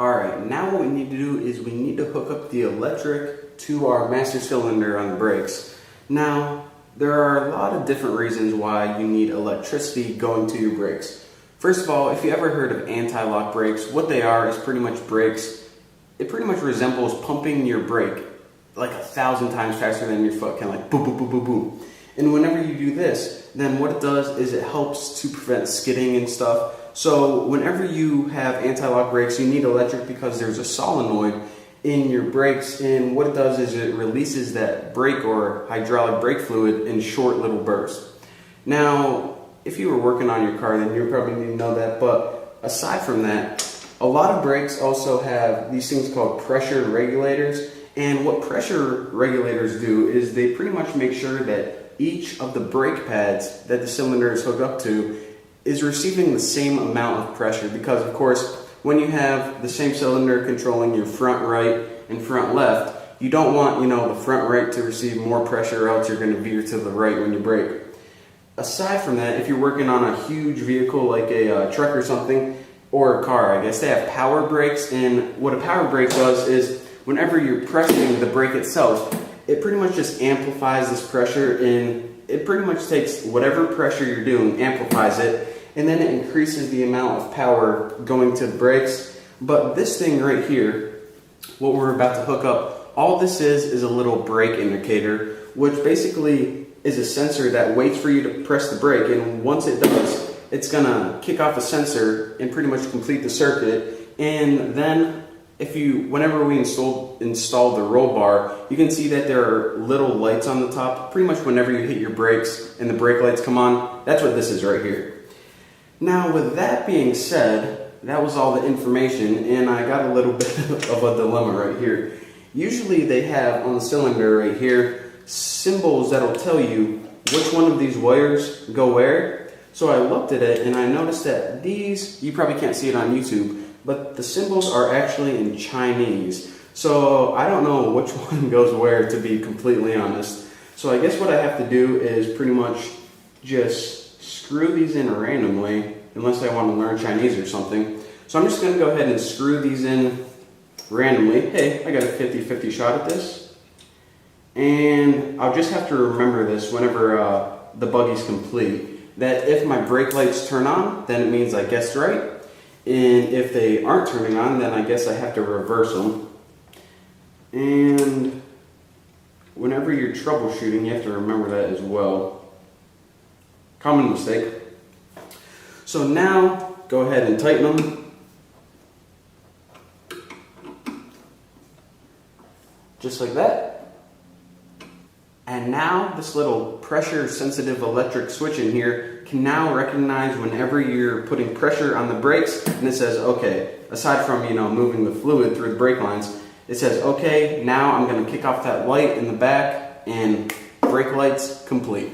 Alright, now what we need to do is we need to hook up the electric to our master cylinder on the brakes. Now, there are a lot of different reasons why you need electricity going to your brakes. First of all, if you ever heard of anti-lock brakes, what they are is pretty much brakes. It pretty much resembles pumping your brake like 1,000 times faster than your foot, kind of like boom, boom, boom, boom, boom. And whenever you do this, then what it does is it helps to prevent skidding and stuff. So whenever you have anti-lock brakes, you need electric because there's a solenoid in your brakes, and what it does is it releases that brake or hydraulic brake fluid in short little bursts. Now, if you were working on your car, then you probably need to know that, but aside from that, a lot of brakes also have these things called pressure regulators, and what pressure regulators do is they pretty much make sure that each of the brake pads that the cylinder is hooked up to is receiving the same amount of pressure, because of course when you have the same cylinder controlling your front right and front left, you don't want the front right to receive more pressure, or else you're going to veer to the right when you brake. Aside from that, if you're working on a huge vehicle like a truck or something, or a car, I guess, they have power brakes, and what a power brake does is whenever you're pressing the brake itself, it pretty much just amplifies this pressure, and it pretty much takes whatever pressure you're doing, amplifies it, and then it increases the amount of power going to the brakes. But this thing right here, what we're about to hook up, all this is a little brake indicator, which basically is a sensor that waits for you to press the brake, and once it does, it's gonna kick off a sensor and pretty much complete the circuit. And then whenever we install the roll bar, you can see that there are little lights on the top. Pretty much whenever you hit your brakes and the brake lights come on, that's what this is right here. Now, with that being said, that was all the information, and I got a little bit of a dilemma right here. Usually they have on the cylinder right here symbols that'll tell you which one of these wires go where. So I looked at it and I noticed that these, you probably can't see it on YouTube, but the symbols are actually in Chinese. So I don't know which one goes where, to be completely honest. So I guess what I have to do is pretty much just screw these in randomly, unless I want to learn Chinese or something. So I'm just going to go ahead and screw these in randomly. Hey, I got a 50-50 shot at this. And I'll just have to remember this whenever the buggy's complete, that if my brake lights turn on, then it means I guessed right. And if they aren't turning on, then I guess I have to reverse them. And whenever you're troubleshooting, you have to remember that as well. Common mistake. So now, go ahead and tighten them. Just like that. And now this little pressure sensitive electric switch in here can now recognize whenever you're putting pressure on the brakes, and it says, okay, aside from moving the fluid through the brake lines, it says, okay, now I'm going to kick off that light in the back, and brake lights complete.